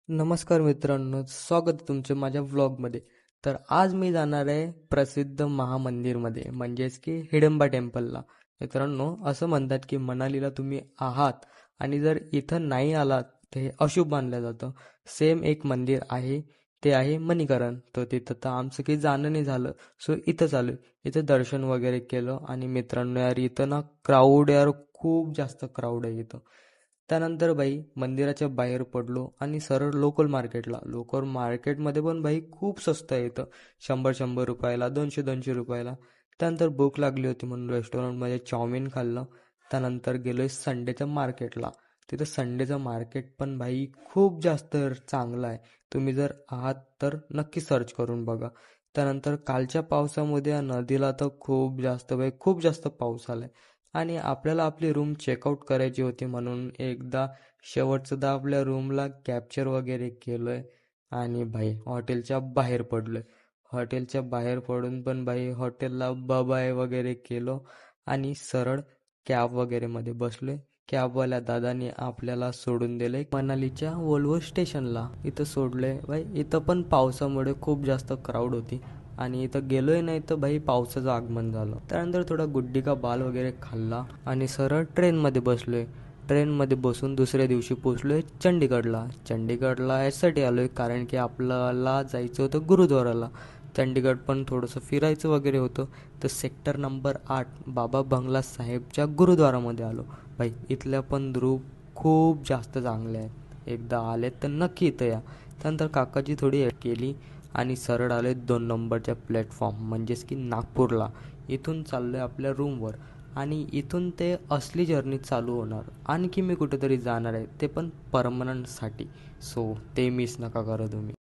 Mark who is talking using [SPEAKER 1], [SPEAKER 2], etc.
[SPEAKER 1] नमस्कार मित्रांनो, स्वागत आहे तुमचे माझ्या व्लॉगमध्ये. तर आज मी जाणार आहे प्रसिद्ध महामंदिरमध्ये, म्हणजेच की हिडंबा टेम्पलला. मित्रांनो, असं म्हणतात की मनालीला तुम्ही आहात आणि जर इथं नाही आलात तर हे अशुभ मानलं जातं. सेम एक मंदिर आहे, ते आहे मणीकरण. तर तिथं तर आमचं काही जाणं नाही झालं, सो इथं चालू. इथं दर्शन वगैरे केलं आणि मित्रांनो यार, इथं ना क्राऊड यार, खूप जास्त क्राऊड आहे इथं. त्यानंतर भाई मंदिराच्या बाहेर पडलो आणि सरळ लोकल मार्केटला. लोकल मार्केटमध्ये पण भाई खूप स्वस्त आहे इथं. 100-100 रुपयाला, 200-200 रुपयाला. त्यानंतर भूक लागली होती म्हणून रेस्टॉरंटमध्ये चाऊमिन खाल्लं. त्यानंतर गेलोय संडेच्या मार्केटला. तिथं संडेचं मार्केट पण भाई खूप जास्त चांगलं आहे. तुम्ही जर आहात तर नक्की सर्च करून बघा. त्यानंतर कालच्या पावसामध्ये या नदीला तर खूप जास्त भाई खूप जास्त पाऊस आलाय. आणि आपल्याला आपली रूम चेकआउट करायची होती म्हणून एकदा शेवटसुद्धा आपल्या रूमला कॅप्चर वगैरे केलंय आणि भाई हॉटेलच्या बाहेर पडलोय. हॉटेलच्या बाहेर पडून पण भाई हॉटेलला बाय वगैरे केलो आणि सरळ कॅब वगैरे मध्ये बसलोय. कॅबवाल्या दादाने आपल्याला सोडून दिलंय मनालीच्या वोल्वो स्टेशनला. इथं सोडलंय भाई. इथं पण पावसामुळे खूप जास्त क्राऊड होती आणि इथं गेलोय नाही तर भाई पावसाचं आगमन झालं. त्यानंतर थोडा गुड्डी का बाल वगैरे खाल्ला आणि सरळ ट्रेनमध्ये बसलोय. ट्रेनमध्ये बसून दुसऱ्या दिवशी पोचलोय चंडीगडला. चंडीगडला यासाठी आलोय कारण की आपल्याला जायचं होतं गुरुद्वाराला. चंडीगड पण थोडंसं फिरायचं वगैरे होतं. तर सेक्टर नंबर 8 बाबा बंगला साहेबच्या गुरुद्वारामध्ये आलो. भाई इथल्या पण रूप खूप जास्त चांगले आहेत. एकदा आले तर नक्की इथं या. त्यानंतर काकाची थोडी हेल्प केली आणि सरळ आले 2 नंबरच्या प्लॅटफॉर्म म्हणजेच की नागपूरला. इथून चाललोय आपल्या रूमवर आणि इथून ते असली जर्नी चालू होणार. आणखी मी कुठेतरी जाणार आहे, ते पण परमनंटसाठी. सो ते मिस नका करा तुम्ही.